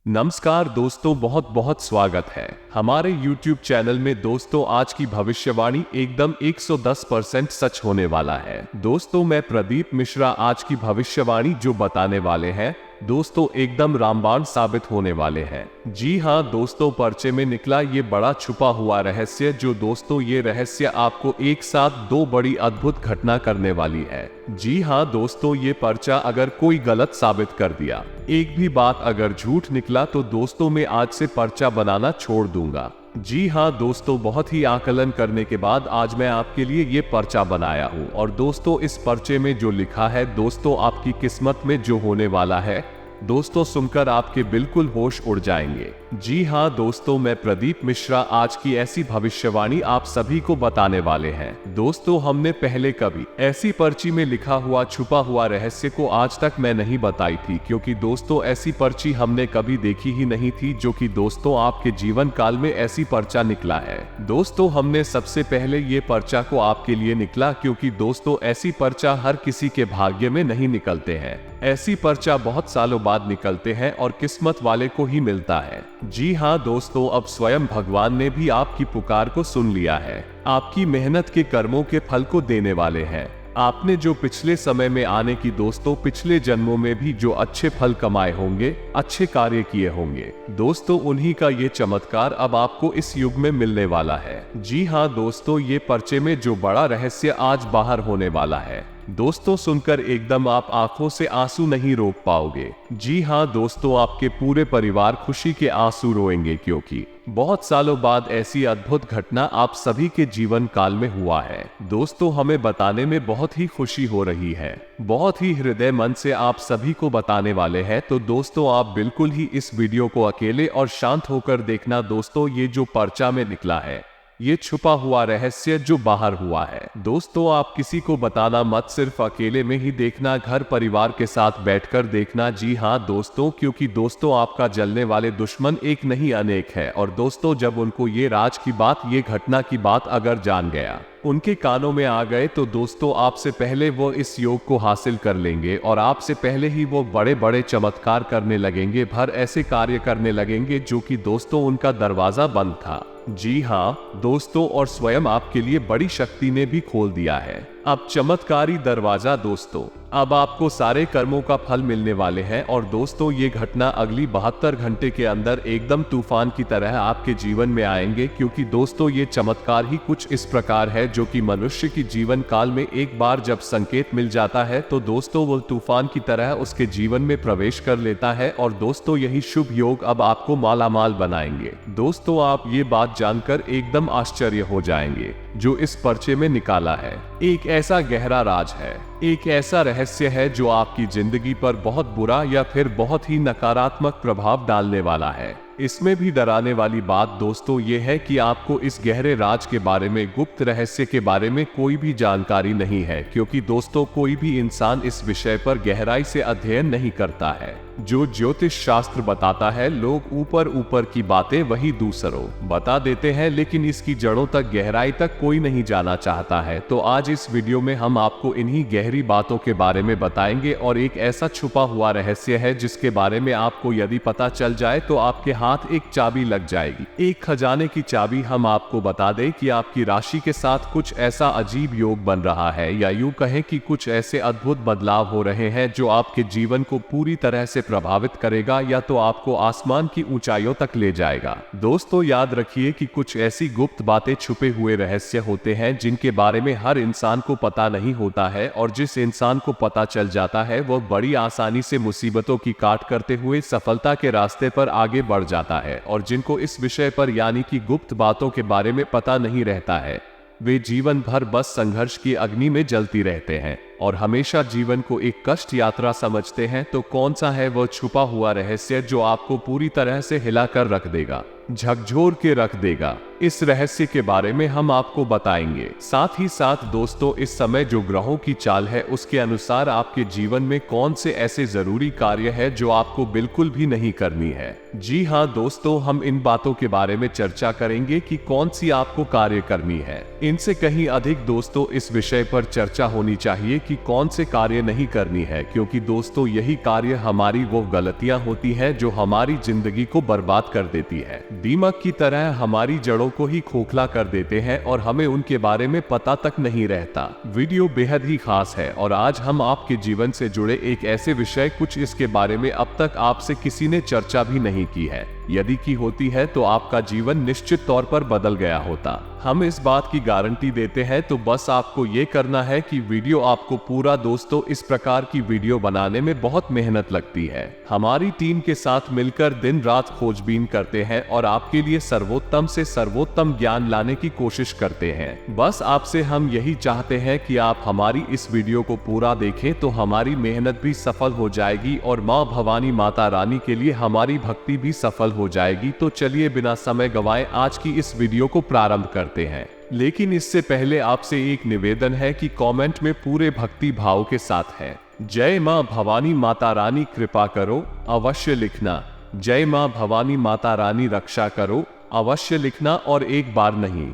नमस्कार दोस्तों, बहुत बहुत स्वागत है हमारे YouTube चैनल में। दोस्तों, आज की भविष्यवाणी एकदम 110% सच होने वाला है। दोस्तों, मैं प्रदीप मिश्रा आज की भविष्यवाणी जो बताने वाले हैं दोस्तों एकदम रामबाण साबित होने वाले हैं। जी हाँ दोस्तों, पर्चे में निकला ये बड़ा छुपा हुआ रहस्य, जो दोस्तों ये रहस्य आपको एक साथ दो बड़ी अद्भुत घटना करने वाली है। जी हाँ दोस्तों, ये पर्चा अगर कोई गलत साबित कर दिया, एक भी बात अगर झूठ निकला, तो दोस्तों मैं आज से पर्चा बनाना छोड़ दूंगा। जी हाँ दोस्तों, बहुत ही आकलन करने के बाद आज मैं आपके लिए ये पर्चा बनाया हूँ। और दोस्तों, इस पर्चे में जो लिखा है दोस्तों, आपकी किस्मत में जो होने वाला है दोस्तों, सुनकर आपके बिल्कुल होश उड़ जाएंगे। जी हाँ दोस्तों, मैं प्रदीप मिश्रा आज की ऐसी भविष्यवाणी आप सभी को बताने वाले हैं। दोस्तों, हमने पहले कभी ऐसी पर्ची में लिखा हुआ छुपा हुआ रहस्य को आज तक मैं नहीं बताई थी, क्योंकि दोस्तों ऐसी पर्ची हमने कभी देखी ही नहीं थी, जो कि दोस्तों आपके जीवन काल में ऐसी पर्चा निकला है। दोस्तों, हमने सबसे पहले ये पर्चा को आपके लिए निकला, क्योंकि दोस्तों ऐसी पर्चा हर किसी के भाग्य में नहीं निकलते हैं। ऐसी पर्चा बहुत सालों बाद निकलते हैं और किस्मत वाले को ही मिलता है। जी हाँ दोस्तों, अब स्वयं भगवान ने भी आपकी पुकार को सुन लिया है। आपकी मेहनत के कर्मों के फल को देने वाले हैं। आपने जो पिछले समय में आने की दोस्तों पिछले जन्मों में भी जो अच्छे फल कमाए होंगे, अच्छे कार्य किए होंगे दोस्तों, उन्हीं का ये चमत्कार अब आपको इस युग में मिलने वाला है। जी हाँ दोस्तों, ये पर्चे में जो बड़ा रहस्य आज बाहर होने वाला है दोस्तों, सुनकर एकदम आप आंखों से आंसू नहीं रोक पाओगे। जी हाँ दोस्तों, आपके पूरे परिवार खुशी के आंसू रोएंगे, क्योंकि बहुत सालों बाद ऐसी अद्भुत घटना आप सभी के जीवन काल में हुआ है। दोस्तों, हमें बताने में बहुत ही खुशी हो रही है, बहुत ही हृदय मन से आप सभी को बताने वाले हैं। तो दोस्तों, आप बिल्कुल ही इस वीडियो को अकेले और शांत होकर देखना। दोस्तों, ये जो पर्चा में निकला है, ये छुपा हुआ रहस्य जो बाहर हुआ है दोस्तों, आप किसी को बताना मत, सिर्फ अकेले में ही देखना, घर परिवार के साथ बैठकर देखना। जी हाँ दोस्तों, क्योंकि दोस्तों आपका जलने वाले दुश्मन एक नहीं अनेक है। और दोस्तों, जब उनको ये राज की बात, ये घटना की बात अगर जान गया, उनके कानों में आ गए, तो दोस्तों आपसे पहले वो इस योग को हासिल कर लेंगे और आपसे पहले ही वो बड़े बड़े चमत्कार करने लगेंगे, भर ऐसे कार्य करने लगेंगे जो कि दोस्तों उनका दरवाजा बंद था। जी हाँ दोस्तों, और स्वयं आपके लिए बड़ी शक्ति ने भी खोल दिया है अब चमत्कारी दरवाजा। दोस्तों, अब आपको सारे कर्मों का फल मिलने वाले हैं। और दोस्तों, ये घटना अगली 72 घंटे के अंदर एकदम तूफान की तरह आपके जीवन में आएंगे, क्योंकि दोस्तों ये चमत्कार ही कुछ इस प्रकार है, जो कि मनुष्य की जीवन काल में एक बार जब संकेत मिल जाता है, तो दोस्तों वो तूफान की तरह उसके जीवन में प्रवेश कर लेता है। और दोस्तों, यही शुभ योग अब आपको मालामाल बनाएंगे। दोस्तों, आप ये बात जानकर एकदम आश्चर्य हो जाएंगे, जो इस पर्चे में निकाला है एक ऐसा गहरा राज है, एक ऐसा रहस्य है जो आपकी जिंदगी पर बहुत बुरा या फिर बहुत ही नकारात्मक प्रभाव डालने वाला है। इसमें भी डराने वाली बात दोस्तों ये है कि आपको इस गहरे राज के बारे में, गुप्त रहस्य के बारे में कोई भी जानकारी नहीं है, क्योंकि दोस्तों कोई भी इंसान इस विषय पर गहराई से अध्ययन नहीं करता है। जो ज्योतिष शास्त्र बताता है, लोग ऊपर ऊपर की बातें वही दूसरों बता देते हैं, लेकिन इसकी जड़ों तक, गहराई तक कोई नहीं जाना चाहता है। तो आज इस वीडियो में हम आपको इन्हीं गहरी बातों के बारे में बताएंगे, और एक ऐसा छुपा हुआ रहस्य है जिसके बारे में आपको यदि पता चल जाए तो आपके हाथ एक चाबी लग जाएगी, एक खजाने की चाबी। हम आपको बता दें कि आपकी राशि के साथ कुछ ऐसा अजीब योग बन रहा है, या यूं कहें कि कुछ ऐसे अद्भुत बदलाव हो रहे हैं जो आपके जीवन को पूरी तरह से प्रभावित करेगा, या तो आपको आसमान की ऊंचाइयों तक ले जाएगा। दोस्तों, याद रखिए कि कुछ ऐसी गुप्त बातें, छुपे हुए रहस्य होते हैं जिनके बारे में हर इंसान को पता नहीं होता है, और जिस इंसान को पता चल जाता है वह बड़ी आसानी से मुसीबतों की काट करते हुए सफलता के रास्ते पर आगे बढ़ जाता है। और जिनको इस विषय पर, यानी कि गुप्त बातों के बारे में पता नहीं रहता है, वे जीवन भर बस संघर्ष की अग्नि में जलती रहते हैं और हमेशा जीवन को एक कष्ट यात्रा समझते हैं। तो कौन सा है वह छुपा हुआ रहस्य जो आपको पूरी तरह से हिलाकर रख देगा? झकझोर के रख देगा। इस रहस्य के बारे में हम आपको बताएंगे। साथ ही साथ दोस्तों, इस समय जो ग्रहों की चाल है उसके अनुसार आपके जीवन में कौन से ऐसे जरूरी कार्य है जो आपको बिल्कुल भी नहीं करनी है। जी हाँ दोस्तों, हम इन बातों के बारे में चर्चा करेंगे कि कौन सी आपको कार्य करनी है। इनसे कहीं अधिक दोस्तों इस विषय पर चर्चा होनी चाहिए कि कौन से कार्य नहीं करनी है, क्योंकि दोस्तों यही कार्य हमारी वो गलतियां होती है जो हमारी जिंदगी को बर्बाद कर देती है। दीमक की तरह हमारी जड़ों को ही खोखला कर देते हैं और हमें उनके बारे में पता तक नहीं रहता। वीडियो बेहद ही खास है और आज हम आपके जीवन से जुड़े एक ऐसे विषय कुछ इसके बारे में अब तक आपसे किसी ने चर्चा भी नहीं की है। यदि की होती है तो आपका जीवन निश्चित तौर पर बदल गया होता। हम इस बात की गारंटी देते हैं, तो बस आपको ये करना है कि वीडियो आपको पूरा। दोस्तों, इस प्रकार की वीडियो बनाने में बहुत मेहनत लगती है। हमारी टीम के साथ मिलकर दिन रात खोजबीन करते हैं और आपके लिए सर्वोत्तम से सर्वोत्तम ज्ञान लाने की कोशिश करते हैं। बस आपसे हम यही चाहते हैं कि आप हमारी इस वीडियो को पूरा देखें, तो हमारी मेहनत भी सफल हो जाएगी और माँ भवानी माता रानी के लिए हमारी भक्ति भी सफल हो जाएगी। तो चलिए बिना समय गंवाए आज की इस वीडियो को प्रारंभ करते हैं। लेकिन इससे पहले आपसे एक निवेदन है कि कमेंट में पूरे भक्ति भाव के साथ है जय मां भवानी माता रानी कृपा करो अवश्य लिखना। जय मां भवानी माता रानी रक्षा करो अवश्य लिखना, और एक बार नहीं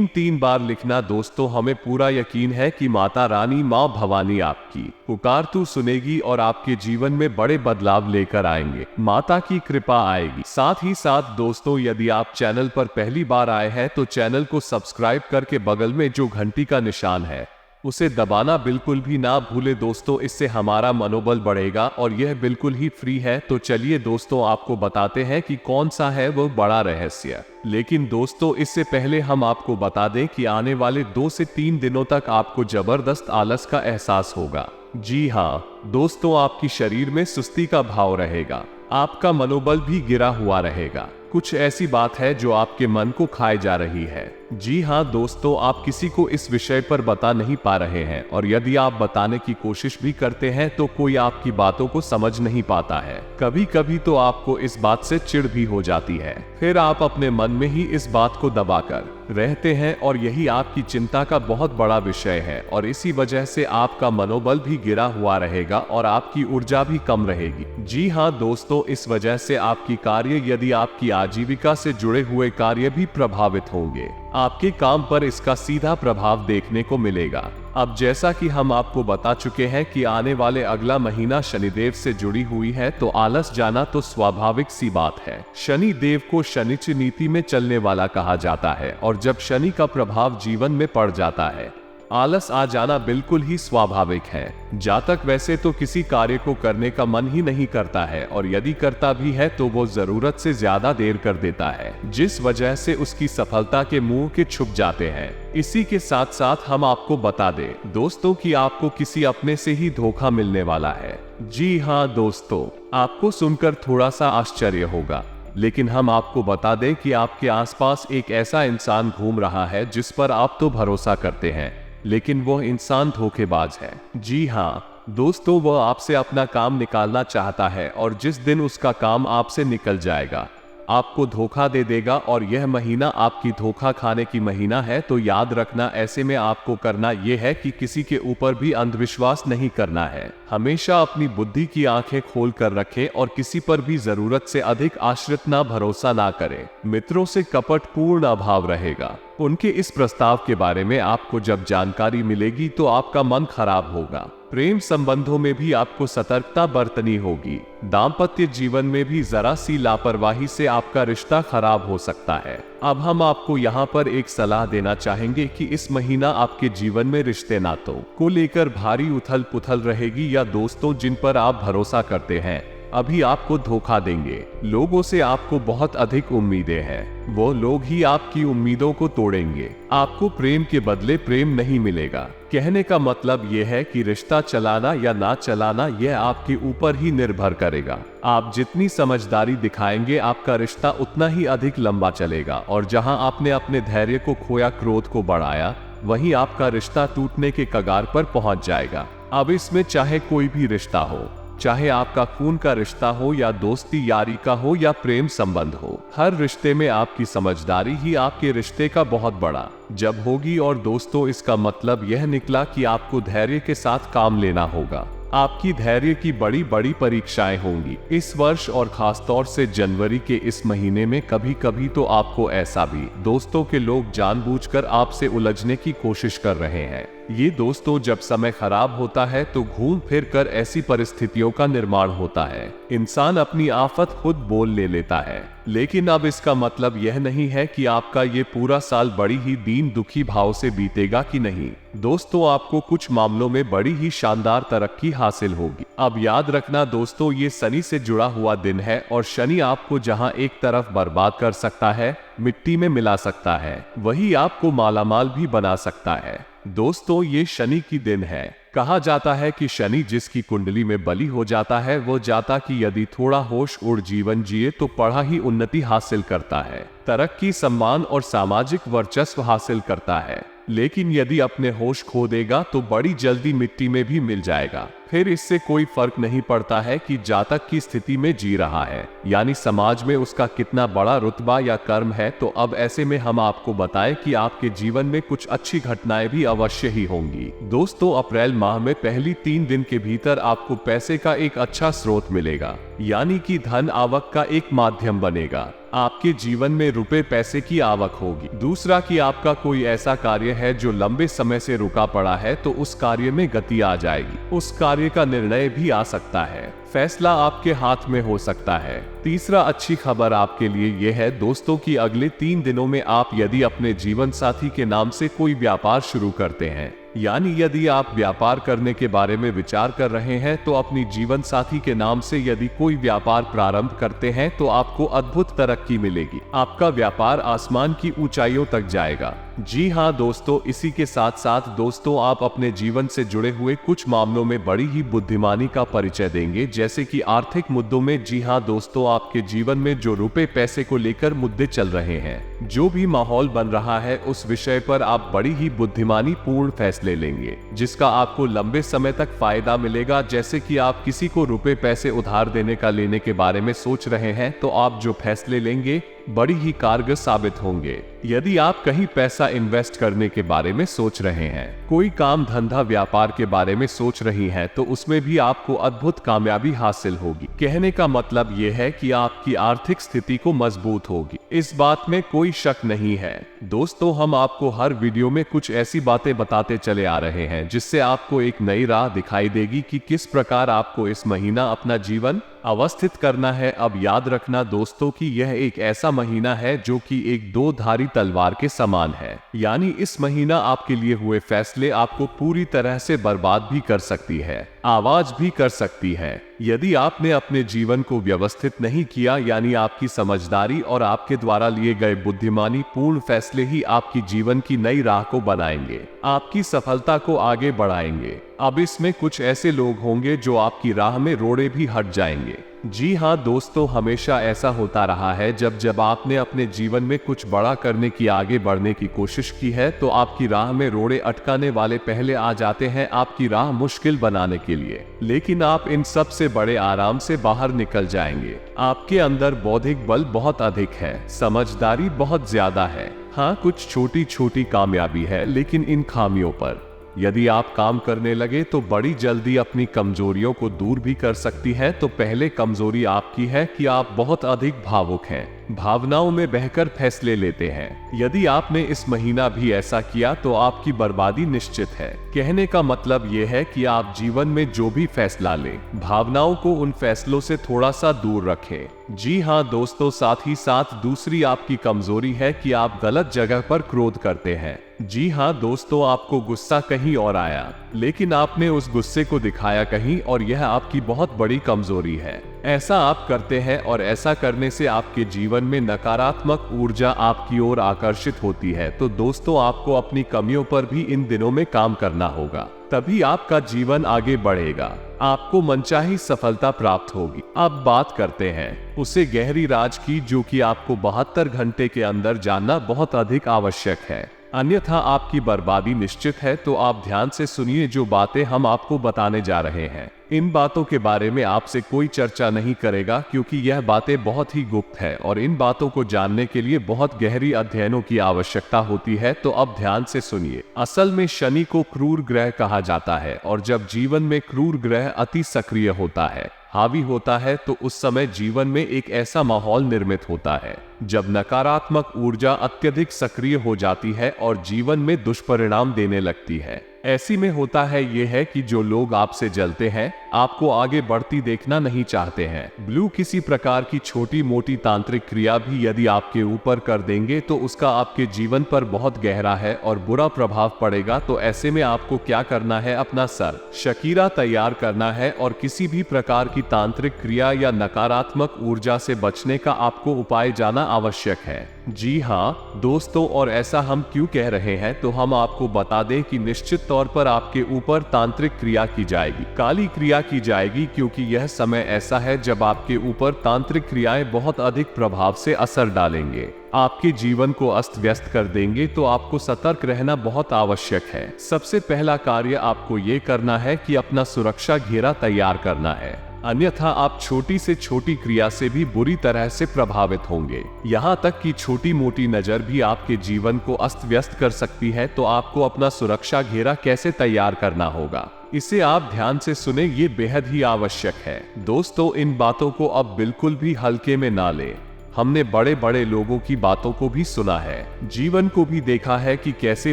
3 बार लिखना। दोस्तों, हमें पूरा यकीन है कि माता रानी मां भवानी आपकी पुकार तो सुनेगी और आपके जीवन में बड़े बदलाव लेकर आएंगे। माता की कृपा आएगी। साथ ही साथ दोस्तों, यदि आप चैनल पर पहली बार आए हैं तो चैनल को सब्सक्राइब करके बगल में जो घंटी का निशान है उसे दबाना बिल्कुल भी ना भूले दोस्तों, इससे हमारा मनोबल बढ़ेगा और यह बिल्कुल ही फ्री है। तो चलिए दोस्तों, आपको बताते हैं कि कौन सा है वो बड़ा रहस्य। लेकिन दोस्तों, इससे पहले हम आपको बता दें कि आने वाले 2 से 3 दिनों तक आपको जबरदस्त आलस का एहसास होगा। जी हाँ दोस्तों, आपकी शरीर में सुस्ती का भाव रहेगा, आपका मनोबल भी गिरा हुआ रहेगा। कुछ ऐसी बात है जो आपके मन को खाए जा रही है। जी हाँ दोस्तों, आप किसी को इस विषय पर बता नहीं पा रहे हैं, और यदि आप बताने की कोशिश भी करते हैं तो कोई आपकी बातों को समझ नहीं पाता है। कभी कभी तो आपको इस बात से चिढ़ भी हो जाती है। फिर आप अपने मन में ही इस बात को दबाकर रहते हैं और यही आपकी चिंता का बहुत बड़ा विषय है, और इसी वजह से आपका मनोबल भी गिरा हुआ रहेगा और आपकी ऊर्जा भी कम रहेगी। जी हाँ दोस्तों, इस वजह से आपकी कार्य, यदि आपकी आजीविका से जुड़े हुए कार्य भी प्रभावित होंगे। आपके काम पर इसका सीधा प्रभाव देखने को मिलेगा। अब जैसा कि हम आपको बता चुके हैं कि आने वाले अगला महीना शनिदेव से जुड़ी हुई है, तो आलस जाना तो स्वाभाविक सी बात है। शनिदेव को शनिचर नीति में चलने वाला कहा जाता है, और जब शनि का प्रभाव जीवन में पड़ जाता है, आलस आ जाना बिल्कुल ही स्वाभाविक है। जातक वैसे तो किसी कार्य को करने का मन ही नहीं करता है, और यदि करता भी है तो वो जरूरत से ज्यादा देर कर देता है, जिस वजह से उसकी सफलता के मुंह के छुप जाते हैं। इसी के साथ साथ हम आपको बता दें दोस्तों कि आपको किसी अपने से ही धोखा मिलने वाला है। जी हाँ दोस्तों, आपको सुनकर थोड़ा सा आश्चर्य होगा, लेकिन हम आपको बता दें कि आपके आसपास एक ऐसा इंसान घूम रहा है जिस पर आप तो भरोसा करते हैं, लेकिन वो इंसान धोखेबाज है। जी हाँ दोस्तों, वह आपसे अपना काम निकालना चाहता है, और जिस दिन उसका काम आपसे निकल जाएगा आपको धोखा दे देगा। और यह महीना आपकी धोखा खाने की महीना है। तो याद रखना, ऐसे में आपको करना यह है कि किसी के ऊपर भी अंधविश्वास नहीं करना है। हमेशा अपनी बुद्धि की आंखें खोल कर रखें और किसी पर भी जरूरत से अधिक आश्रित ना भरोसा ना करें। मित्रों से कपटपूर्ण अभाव रहेगा। उनके इस प्रस्ताव के बारे में आपको जब जानकारी मिलेगी तो आपका मन खराब होगा। प्रेम संबंधों में भी आपको सतर्कता बरतनी होगी। दाम्पत्य जीवन में भी जरा सी लापरवाही से आपका रिश्ता खराब हो सकता है। अब हम आपको यहाँ पर एक सलाह देना चाहेंगे कि इस महीना आपके जीवन में रिश्ते नातों को लेकर भारी उथल पुथल रहेगी, या दोस्तों जिन पर आप भरोसा करते हैं अभी आपको धोखा देंगे। लोगों से आपको बहुत अधिक उम्मीदें हैं, वो लोग ही आपकी उम्मीदों को तोड़ेंगे। आपको प्रेम के बदले प्रेम नहीं मिलेगा। कहने का मतलब यह है कि रिश्ता चलाना या ना चलाना यह आपके ऊपर ही निर्भर करेगा। आप जितनी समझदारी दिखाएंगे आपका रिश्ता उतना ही अधिक लंबा चलेगा, और जहां आपने अपने धैर्य को खोया, क्रोध को बढ़ाया, वहीं आपका रिश्ता टूटने के कगार पर पहुंच जाएगा। अब इसमें चाहे कोई भी रिश्ता हो, चाहे आपका खून का रिश्ता हो या दोस्ती यारी का हो या प्रेम संबंध हो, हर रिश्ते में आपकी समझदारी ही आपके रिश्ते का बहुत बड़ा जब होगी। और दोस्तों, इसका मतलब यह निकला कि आपको धैर्य के साथ काम लेना होगा। आपकी धैर्य की बड़ी बड़ी परीक्षाएं होंगी इस वर्ष, और खासतौर से जनवरी के इस महीने में कभी कभी तो आपको ऐसा भी दोस्तों के लोग जानबूझकर आपसे उलझने की कोशिश कर रहे हैं। ये दोस्तों, जब समय खराब होता है तो घूम फिर कर ऐसी परिस्थितियों का निर्माण होता है। इंसान अपनी आफत खुद बोल ले लेता है। लेकिन अब इसका मतलब यह नहीं है कि आपका ये पूरा साल बड़ी ही दीन दुखी भाव से बीतेगा कि नहीं। दोस्तों, आपको कुछ मामलों में बड़ी ही शानदार तरक्की हासिल होगी। अब याद रखना दोस्तों, ये शनि से जुड़ा हुआ दिन है, और शनि आपको जहां एक तरफ बर्बाद कर सकता है, मिट्टी में मिला सकता है, वही आपको मालामाल भी बना सकता है। दोस्तों, ये शनि की दिन है। कहा जाता है कि शनि जिसकी कुंडली में बली हो जाता है, वो जाता कि यदि थोड़ा होश और जीवन जिए तो पढ़ा ही उन्नति हासिल करता है, तरक्की, सम्मान और सामाजिक वर्चस्व हासिल करता है। लेकिन यदि अपने होश खो देगा तो बड़ी जल्दी मिट्टी में भी मिल जाएगा। फिर इससे कोई फर्क नहीं पड़ता है कि जातक की स्थिति में जी रहा है, यानी समाज में उसका कितना बड़ा रुतबा या कर्म है। तो अब ऐसे में हम आपको बताएं कि आपके जीवन में कुछ अच्छी घटनाएं भी अवश्य ही होंगी। दोस्तों, अप्रैल माह में पहली 3 दिन के भीतर आपको पैसे का एक अच्छा स्रोत मिलेगा, यानी कि धन आवक का एक माध्यम बनेगा। आपके जीवन में रुपए पैसे की आवक होगी। दूसरा कि आपका कोई ऐसा कार्य है जो लंबे समय से रुका पड़ा है, तो उस कार्य में गति आ जाएगी। उस कार्य का निर्णय भी आ सकता है, फैसला आपके हाथ में हो सकता है। तीसरा अच्छी खबर आपके लिए यह है दोस्तों कि अगले 3 दिनों में आप यदि अपने जीवन साथी के नाम से कोई व्यापार शुरू करते हैं, यानी यदि आप व्यापार करने के बारे में विचार कर रहे हैं, तो अपनी जीवन साथी के नाम से यदि कोई व्यापार प्रारंभ करते हैं तो आपको अद्भुत तरक्की मिलेगी। आपका व्यापार आसमान की ऊंचाइयों तक जाएगा। जी हाँ दोस्तों, इसी के साथ साथ दोस्तों, आप अपने जीवन से जुड़े हुए कुछ मामलों में बड़ी ही बुद्धिमानी का परिचय देंगे, जैसे कि आर्थिक मुद्दों में। जी हाँ दोस्तों, आपके जीवन में जो रुपए पैसे को लेकर मुद्दे चल रहे हैं, जो भी माहौल बन रहा है, उस विषय पर आप बड़ी ही बुद्धिमानी पूर्ण फैसले लेंगे, जिसका आपको लंबे समय तक फायदा मिलेगा। जैसे कि आप किसी को रुपए पैसे उधार देने का लेने के बारे में सोच रहे हैं, तो आप जो फैसले लेंगे बड़ी ही कारगर साबित होंगे। यदि आप कहीं पैसा इन्वेस्ट करने के बारे में सोच रहे हैं, कोई काम धंधा व्यापार के बारे में सोच रही हैं, तो उसमें भी आपको अद्भुत कामयाबी हासिल होगी। कहने का मतलब यह है कि आपकी आर्थिक स्थिति को मजबूत होगी, इस बात में कोई शक नहीं है। दोस्तों, हम आपको हर वीडियो में कुछ ऐसी बातें बताते चले आ रहे हैं जिससे आपको एक नई राह दिखाई देगी कि किस प्रकार आपको इस महीना अपना जीवन अवस्थित करना है। अब याद रखना दोस्तों कि यह एक ऐसा महीना है जो कि एक दो धारी तलवार के समान है, यानी इस महीना आपके लिए हुए फैसले आपको पूरी तरह से बर्बाद भी कर सकती है, आवाज भी कर सकती है। यदि आपने अपने जीवन को व्यवस्थित नहीं किया, यानी आपकी समझदारी और आपके द्वारा लिए गए बुद्धिमानी पूर्ण फैसले ही आपकी जीवन की नई राह को बनाएंगे, आपकी सफलता को आगे बढ़ाएंगे। अब इसमें कुछ ऐसे लोग होंगे जो आपकी राह में रोड़े भी हट जाएंगे। जी हाँ दोस्तों, हमेशा ऐसा होता रहा है, जब आपने अपने जीवन में कुछ बड़ा करने की, आगे बढ़ने की कोशिश की है, तो आपकी राह में रोड़े अटकाने वाले पहले आ जाते हैं आपकी राह मुश्किल बनाने के लिए। लेकिन आप इन सब से बड़े आराम से बाहर निकल जाएंगे। आपके अंदर बौद्धिक बल बहुत अधिक है, समझदारी बहुत ज्यादा है। हाँ, कुछ छोटी छोटी कामयाबी है, लेकिन इन खामियों पर यदि आप काम करने लगे तो बड़ी जल्दी अपनी कमजोरियों को दूर भी कर सकती है। तो पहले कमजोरी आपकी है कि आप बहुत अधिक भावुक हैं, भावनाओं में बहकर फैसले लेते हैं। यदि आपने इस महीना भी ऐसा किया तो आपकी बर्बादी निश्चित है। कहने का मतलब यह है कि आप जीवन में जो भी फैसला लें, भावनाओं को उन फैसलों से थोड़ा सा दूर रखें। जी हाँ दोस्तों, साथ ही साथ दूसरी आपकी कमजोरी है कि आप गलत जगह पर क्रोध करते हैं। जी हाँ दोस्तों, आपको गुस्सा कहीं और आया, लेकिन आपने उस गुस्से को दिखाया कहीं और, यह आपकी बहुत बड़ी कमजोरी है। ऐसा आप करते हैं और ऐसा करने से आपके जीवन में नकारात्मक ऊर्जा आपकी ओर आकर्षित होती है। तो दोस्तों, आपको अपनी कमियों पर भी इन दिनों में काम करना होगा, तभी आपका जीवन आगे बढ़ेगा, आपको मनचाही सफलता प्राप्त होगी। अब बात करते हैं उसे गहरी राज की, जो कि आपको 72 घंटे के अंदर जानना बहुत अधिक आवश्यक है, अन्यथा आपकी बर्बादी निश्चित है। तो आप ध्यान से सुनिए जो बातें हम आपको बताने जा रहे हैं। इन बातों के बारे में आपसे कोई चर्चा नहीं करेगा क्योंकि यह बातें बहुत ही गुप्त है और इन बातों को जानने के लिए बहुत गहरी अध्ययनों की आवश्यकता होती है। तो अब ध्यान से सुनिए। असल में शनि को क्रूर ग्रह कहा जाता है और जब जीवन में क्रूर ग्रह अति सक्रिय होता है, हावी होता है, तो उस समय जीवन में एक ऐसा माहौल निर्मित होता है जब नकारात्मक ऊर्जा अत्यधिक सक्रिय हो जाती है और जीवन में दुष्परिणाम देने लगती है। ऐसी में होता है यह है कि जो लोग आपसे जलते हैं, आपको आगे बढ़ती देखना नहीं चाहते हैं। ब्लू किसी प्रकार की छोटी मोटी तांत्रिक क्रिया भी यदि आपके ऊपर कर देंगे तो उसका आपके जीवन पर बहुत गहरा है और बुरा प्रभाव पड़ेगा। तो ऐसे में आपको क्या करना है, अपना सर शकीरा तैयार करना है और किसी भी प्रकार की तांत्रिक क्रिया या नकारात्मक ऊर्जा से बचने का आपको उपाय जाना आवश्यक है। जी हाँ दोस्तों, और ऐसा हम क्यों कह रहे हैं, तो हम आपको बता दें कि निश्चित तौर पर आपके ऊपर तांत्रिक क्रिया की जाएगी, काली क्रिया की जाएगी, क्योंकि यह समय ऐसा है जब आपके ऊपर तांत्रिक क्रियाएं बहुत अधिक प्रभाव से असर डालेंगे, आपके जीवन को अस्त व्यस्त कर देंगे। तो आपको सतर्क रहना बहुत आवश्यक है। सबसे पहला कार्य आपको ये करना है कि अपना सुरक्षा घेरा तैयार करना है, अन्यथा आप छोटी से छोटी क्रिया से भी बुरी तरह से प्रभावित होंगे। यहाँ तक कि छोटी मोटी नजर भी आपके जीवन को अस्त व्यस्त कर सकती है। तो आपको अपना सुरक्षा घेरा कैसे तैयार करना होगा, इसे आप ध्यान से सुने, ये बेहद ही आवश्यक है। दोस्तों, इन बातों को अब बिल्कुल भी हल्के में ना लें। हमने बड़े बड़े लोगों की बातों को भी सुना है, जीवन को भी देखा है कि कैसे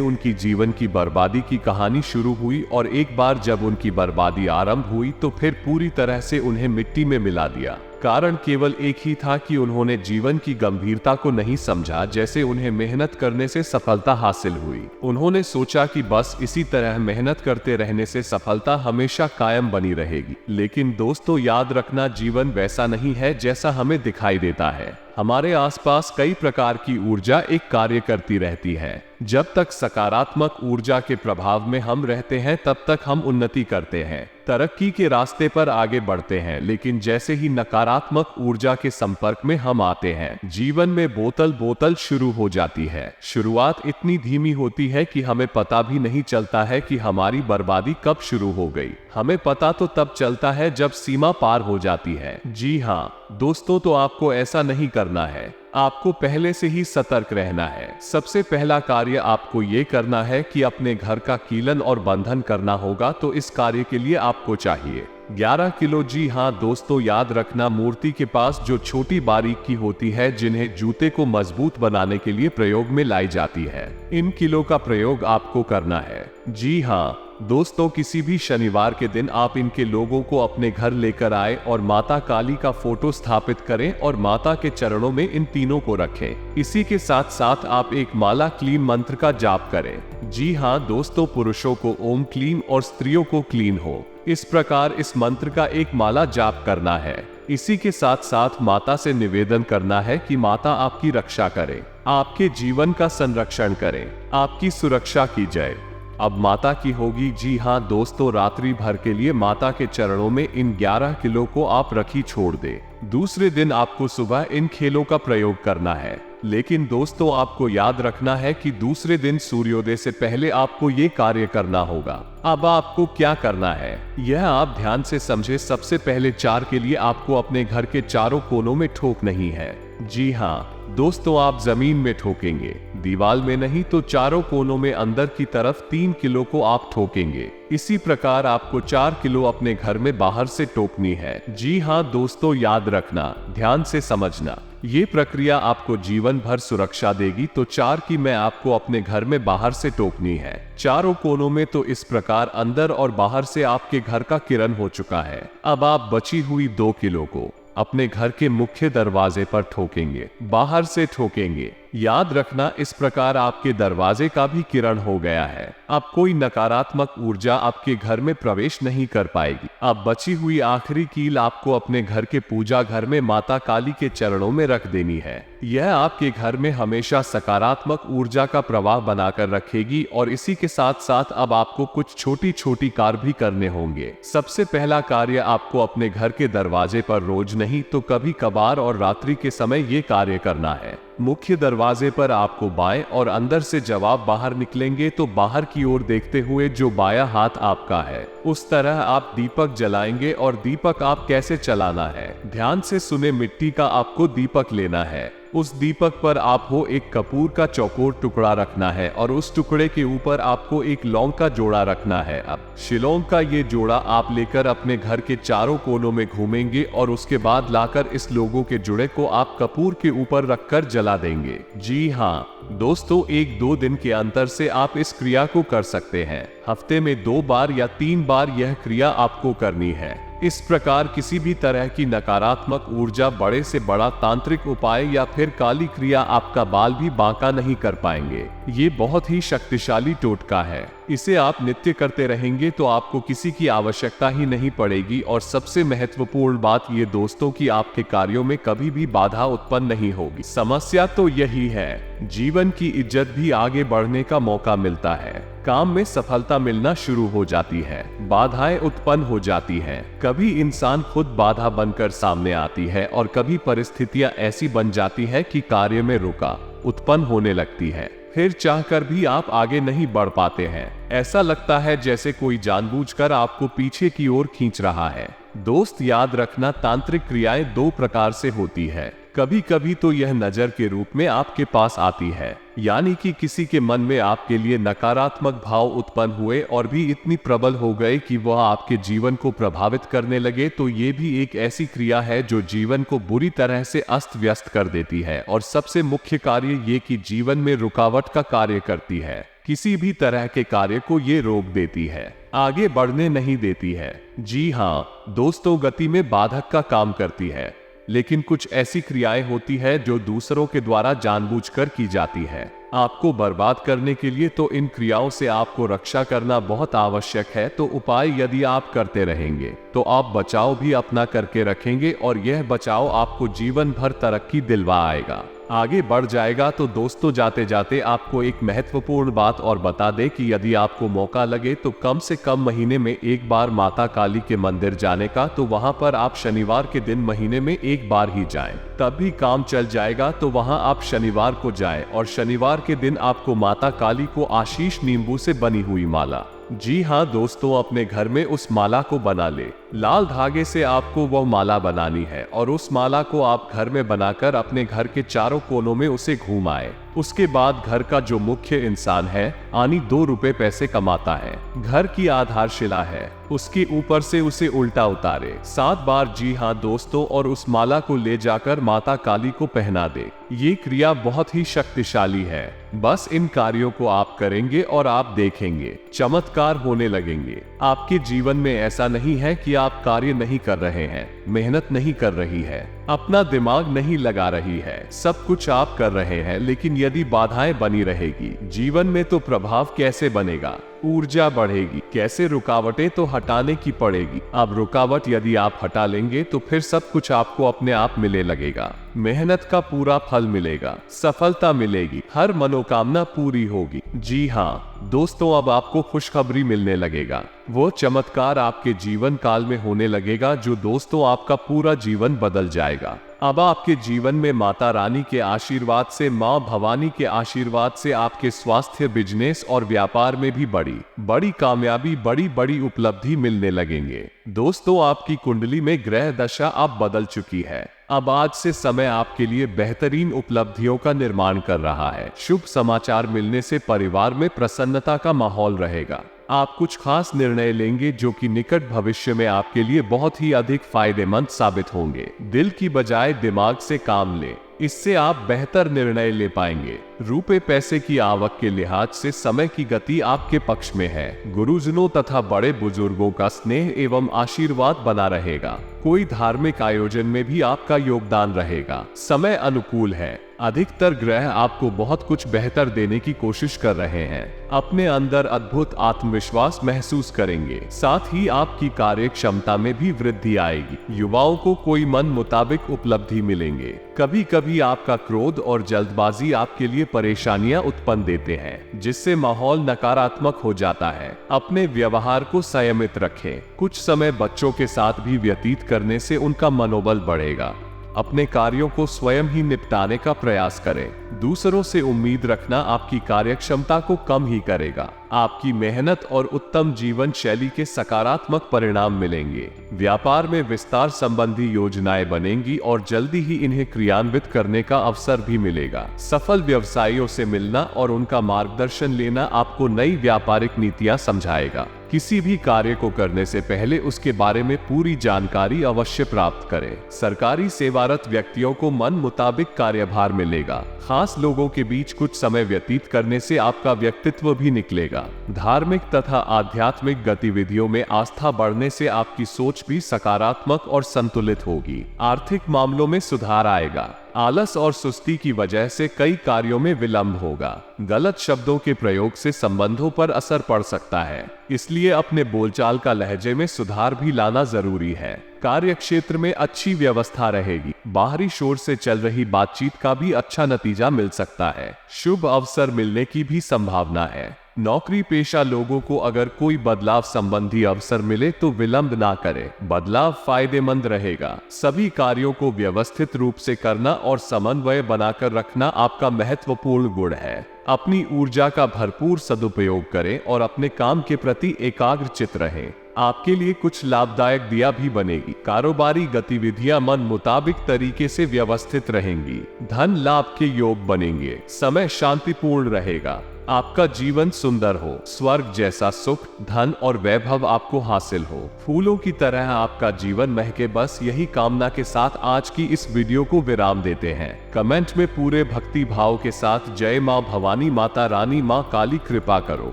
उनकी जीवन की बर्बादी की कहानी शुरू हुई और एक बार जब उनकी बर्बादी आरंभ हुई तो फिर पूरी तरह से उन्हें मिट्टी में मिला दिया। कारण केवल एक ही था कि उन्होंने जीवन की गंभीरता को नहीं समझा। जैसे उन्हें मेहनत करने से सफलता हासिल हुई, उन्होंने सोचा कि बस इसी तरह मेहनत करते रहने से सफलता हमेशा कायम बनी रहेगी। लेकिन दोस्तों, याद रखना, जीवन वैसा नहीं है जैसा हमें दिखाई देता है। हमारे आसपास कई प्रकार की ऊर्जा एक कार्य करती रहती है। जब तक सकारात्मक ऊर्जा के प्रभाव में हम रहते हैं तब तक हम उन्नति करते हैं, तरक्की के रास्ते पर आगे बढ़ते हैं। लेकिन जैसे ही नकारात्मक ऊर्जा के संपर्क में हम आते हैं, जीवन में बोतल बोतल शुरू हो जाती है। शुरुआत इतनी धीमी होती है कि हमें पता भी नहीं चलता है कि हमारी बर्बादी कब शुरू हो गई। हमें पता तो तब चलता है जब सीमा पार हो जाती है। जी हाँ दोस्तों, तो आपको ऐसा नहीं करना है, आपको पहले से ही सतर्क रहना है। सबसे पहला कार्य आपको ये करना है कि अपने घर का कीलन और बंधन करना होगा। तो इस कार्य के लिए आपको चाहिए 11 किलो। जी हाँ दोस्तों, याद रखना, मूर्ति के पास जो छोटी बारीकी होती है जिन्हें जूते को मजबूत बनाने के लिए प्रयोग में लाई जाती है, इन किलो का प्रयोग आपको करना है। जी हाँ दोस्तों, किसी भी शनिवार के दिन आप इनके लोगों को अपने घर लेकर आए और माता काली का फोटो स्थापित करें और माता के चरणों में इन तीनों को रखें। इसी के साथ साथ आप एक माला क्लीन मंत्र का जाप करें। जी हाँ दोस्तों, पुरुषों को ओम क्लीन और स्त्रियों को क्लीन हो, इस प्रकार इस मंत्र का एक माला जाप करना है। इसी के साथ साथ माता से निवेदन करना है कि माता आपकी रक्षा करे, आपके जीवन का संरक्षण करे, आपकी सुरक्षा की जाए। अब माता की होगी। जी हाँ दोस्तों, रात्रि भर के लिए माता के चरणों में इन 11 किलो को आप रखी छोड़ दे। दूसरे दिन आपको सुबह इन खेलों का प्रयोग करना है। लेकिन दोस्तों, आपको याद रखना है कि दूसरे दिन सूर्योदय से पहले आपको ये कार्य करना होगा। अब आपको क्या करना है, यह आप ध्यान से समझे। सबसे पहले 4 के लिए आपको अपने घर के चारों कोनों में ठोक नहीं है। जी हाँ दोस्तों, आप जमीन में ठोकेंगे, दीवार में नहीं। तो चारों कोनों में अंदर की तरफ 3 किलो को आप ठोकेंगे। इसी प्रकार आपको 4 किलो अपने घर में बाहर से ठोकनी है। जी हाँ दोस्तों, याद रखना, ध्यान से समझना, ये प्रक्रिया आपको जीवन भर सुरक्षा देगी। तो 4 की मैं आपको अपने घर में बाहर से ठोकनी है, चारों कोनों में। तो इस प्रकार अंदर और बाहर से आपके घर का किरण हो चुका है। अब आप बची हुई 2 किलो को अपने घर के मुख्य दरवाजे पर ठोकेंगे, बाहर से ठोकेंगे। याद रखना, इस प्रकार आपके दरवाजे का भी किरण हो गया है। अब कोई नकारात्मक ऊर्जा आपके घर में प्रवेश नहीं कर पाएगी। अब बची हुई आखिरी कील आपको अपने घर के पूजा घर में माता काली के चरणों में रख देनी है। यह आपके घर में हमेशा सकारात्मक ऊर्जा का प्रवाह बनाकर रखेगी। और इसी के साथ साथ अब आपको कुछ छोटी छोटी कार्य भी करने होंगे। सबसे पहला कार्य आपको अपने घर के दरवाजे पर रोज नहीं तो कभी कभार और रात्रि के समय ये कार्य करना है। मुख्य दरवाजे पर आपको बाएं और अंदर से जवाब बाहर निकलेंगे तो बाहर की ओर देखते हुए जो बायां हाथ आपका है उस तरह आप दीपक जलाएंगे। और दीपक आप कैसे चलाना है, ध्यान से सुने। मिट्टी का आपको दीपक लेना है। उस दीपक पर आपको एक कपूर का चौकोर टुकड़ा रखना है और उस टुकड़े के ऊपर आपको एक लौंग का जोड़ा रखना है। अब शिलौंग का ये जोड़ा आप लेकर अपने घर के चारों कोनों में घूमेंगे और उसके बाद लाकर इस लोगों के जुड़े को आप कपूर के ऊपर रखकर जला देंगे। जी हाँ दोस्तों, 1-2 दिन के अंतर से आप इस क्रिया को कर सकते हैं। हफ्ते में 2 बार या 3 बार यह क्रिया आपको करनी है। इस प्रकार किसी भी तरह की नकारात्मक ऊर्जा, बड़े से बड़ा तांत्रिक उपाय या फिर काली क्रिया आपका बाल भी बांका नहीं कर पाएंगे। ये बहुत ही शक्तिशाली टोटका है। इसे आप नित्य करते रहेंगे तो आपको किसी की आवश्यकता ही नहीं पड़ेगी। और सबसे महत्वपूर्ण बात ये दोस्तों कि आपके कार्यों में कभी भी बाधा उत्पन्न नहीं होगी। समस्या तो यही है, जीवन की इज्जत भी आगे बढ़ने का मौका मिलता है, काम में सफलता मिलना शुरू हो जाती है, बाधाएं उत्पन्न हो जाती हैं। कभी इंसान खुद बाधा बनकर सामने आती है और कभी परिस्थितियां ऐसी बन जाती है कि कार्य में रुका उत्पन्न होने लगती है। फिर चाहकर भी आप आगे नहीं बढ़ पाते हैं। ऐसा लगता है जैसे कोई जानबूझकर आपको पीछे की ओर खींच रहा है। दोस्त याद रखना, तांत्रिक क्रियाएं 2 प्रकार से होती है। कभी कभी तो यह नजर के रूप में आपके पास आती है, यानी कि किसी के मन में आपके लिए नकारात्मक भाव उत्पन्न हुए और भी इतनी प्रबल हो गए कि वह आपके जीवन को प्रभावित करने लगे। तो ये भी एक ऐसी क्रिया है जो जीवन को बुरी तरह से अस्त व्यस्त कर देती है। और सबसे मुख्य कार्य ये कि जीवन में रुकावट का कार्य करती है। किसी भी तरह के कार्य को ये रोक देती है, आगे बढ़ने नहीं देती है। जी हाँ दोस्तों, गति में बाधक का काम करती है। लेकिन कुछ ऐसी क्रियाएं होती है जो दूसरों के द्वारा जानबूझकर की जाती है आपको बर्बाद करने के लिए। तो इन क्रियाओं से आपको रक्षा करना बहुत आवश्यक है। तो उपाय यदि आप करते रहेंगे तो आप बचाव भी अपना करके रखेंगे और यह बचाव आपको जीवन भर तरक्की दिलवा आएगा, आगे बढ़ जाएगा। तो दोस्तों, जाते जाते आपको एक महत्वपूर्ण बात और बता दे कि यदि आपको मौका लगे तो कम से कम महीने में 1 बार माता काली के मंदिर जाने का, तो वहां पर आप शनिवार के दिन महीने में 1 बार ही जाएं, तब भी काम चल जाएगा। तो वहां आप शनिवार को जाएं और शनिवार के दिन आपको माता काली को आशीष नींबू से बनी हुई माला, जी हाँ दोस्तों, अपने घर में उस माला को बना ले। लाल धागे से आपको वह माला बनानी है और उस माला को आप घर में बनाकर अपने घर के चारों कोनों में उसे घुमाएं। उसके बाद घर का जो मुख्य इंसान है, यानी 2 रुपए पैसे कमाता है, घर की आधारशिला है, उसके ऊपर से उसे उल्टा उतारे 7 बार। जी हाँ दोस्तों, और उस माला को ले जाकर माता काली को पहना दे। ये क्रिया बहुत ही शक्तिशाली है। बस इन कार्यों को आप करेंगे और आप देखेंगे चमत्कार होने लगेंगे। आपके जीवन में ऐसा नहीं है कि आप कार्य नहीं कर रहे हैं, मेहनत नहीं कर रही है, अपना दिमाग नहीं लगा रही है, सब कुछ आप कर रहे हैं। लेकिन यदि बाधाएं बनी रहेगी जीवन में तो प्रभाव कैसे बनेगा, ऊर्जा बढ़ेगी कैसे, रुकावटें तो हटाने की पड़ेगी। अब रुकावट यदि आप हटा लेंगे तो फिर सब कुछ आपको अपने आप मिलने लगेगा, मेहनत का पूरा फल मिलेगा, सफलता मिलेगी, हर मनोकामना पूरी होगी। जी हाँ दोस्तों, अब आपको खुशखबरी मिलने लगेगा, वो चमत्कार आपके जीवन काल में होने लगेगा जो दोस्तों आपका पूरा जीवन बदल जाएगा। अब आपके जीवन में माता रानी के आशीर्वाद से, माँ भवानी के आशीर्वाद से आपके स्वास्थ्य, बिजनेस और व्यापार में भी बड़ी बड़ी कामयाबी, बड़ी बड़ी उपलब्धि मिलने लगेंगे। दोस्तों, आपकी कुंडली में ग्रह दशा अब बदल चुकी है। अब आज से समय आपके लिए बेहतरीन उपलब्धियों का निर्माण कर रहा है। शुभ समाचार मिलने से परिवार में प्रसन्नता का माहौल रहेगा। आप कुछ खास निर्णय लेंगे जो कि निकट भविष्य में आपके लिए बहुत ही अधिक फायदेमंद साबित होंगे। दिल की बजाय दिमाग से काम लें, इससे आप बेहतर निर्णय ले पाएंगे। रुपए पैसे की आवक के लिहाज से समय की गति आपके पक्ष में है। गुरुजनों तथा बड़े बुजुर्गों का स्नेह एवं आशीर्वाद बना रहेगा। कोई धार्मिक आयोजन में भी आपका योगदान रहेगा। समय अनुकूल है। अधिकतर ग्रह आपको बहुत कुछ बेहतर देने की कोशिश कर रहे हैं। अपने अंदर अद्भुत आत्मविश्वास महसूस करेंगे। साथ ही आपकी कार्य क्षमता में भी वृद्धि आएगी। युवाओं को कोई मन मुताबिक उपलब्धि मिलेंगे। कभी कभी आपका क्रोध और जल्दबाजी आपके लिए परेशानियां उत्पन्न देते हैं, जिससे माहौल नकारात्मक हो जाता है। अपने व्यवहार को संयमित रखें। कुछ समय बच्चों के साथ भी व्यतीत करने से उनका मनोबल बढ़ेगा। अपने कार्यों को स्वयं ही निपटाने का प्रयास करें। दूसरों से उम्मीद रखना आपकी कार्यक्षमता को कम ही करेगा। आपकी मेहनत और उत्तम जीवन शैली के सकारात्मक परिणाम मिलेंगे। व्यापार में विस्तार संबंधी योजनाएं बनेंगी और जल्दी ही इन्हें क्रियान्वित करने का अवसर भी मिलेगा। सफल व्यवसायियों से मिलना और उनका मार्गदर्शन लेना आपको नई व्यापारिक नीतियां समझाएगा। किसी भी कार्य को करने से पहले उसके बारे में पूरी जानकारी अवश्य प्राप्त करें। सरकारी सेवारत व्यक्तियों को मन मुताबिक कार्यभार मिलेगा। खास लोगों के बीच कुछ समय व्यतीत करने से आपका व्यक्तित्व भी निकलेगा। धार्मिक तथा आध्यात्मिक गतिविधियों में आस्था बढ़ने से आपकी सोच भी सकारात्मक और संतुलित होगी। आर्थिक मामलों में सुधार आएगा। आलस और सुस्ती की वजह से कई कार्यों में विलंब होगा। गलत शब्दों के प्रयोग से संबंधों पर असर पड़ सकता है, इसलिए अपने बोलचाल का लहजे में सुधार भी लाना जरूरी है। कार्य क्षेत्र में अच्छी व्यवस्था रहेगी। बाहरी शोर से चल रही बातचीत का भी अच्छा नतीजा मिल सकता है। शुभ अवसर मिलने की भी संभावना है। नौकरी पेशा लोगों को अगर कोई बदलाव संबंधी अवसर मिले तो विलंब ना करें। बदलाव फायदेमंद रहेगा। सभी कार्यों को व्यवस्थित रूप से करना और समन्वय बनाकर रखना आपका महत्वपूर्ण गुण है। अपनी ऊर्जा का भरपूर सदुपयोग करें और अपने काम के प्रति एकाग्रचित रहें। आपके लिए कुछ लाभदायक दिया भी बनेगी। कारोबारी गतिविधियां मन मुताबिक तरीके से व्यवस्थित रहेंगी। धन लाभ के योग बनेंगे। समय शांतिपूर्ण रहेगा। आपका जीवन सुंदर हो। स्वर्ग जैसा सुख, धन और वैभव आपको हासिल हो। फूलों की तरह आपका जीवन महके। बस यही कामना के साथ आज की इस वीडियो को विराम देते हैं। कमेंट में पूरे भक्ति भाव के साथ जय मां भवानी, माता रानी, मां काली कृपा करो।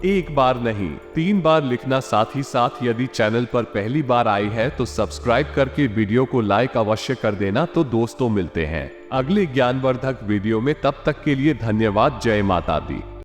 एक बार नहीं 3 बार लिखना। साथ ही साथ यदि चैनल पर पहली बार आई है तो सब्सक्राइब करके वीडियो को लाइक अवश्य कर देना। तो दोस्तों मिलते हैं अगले ज्ञानवर्धक वीडियो में। तब तक के लिए धन्यवाद। जय माता दी।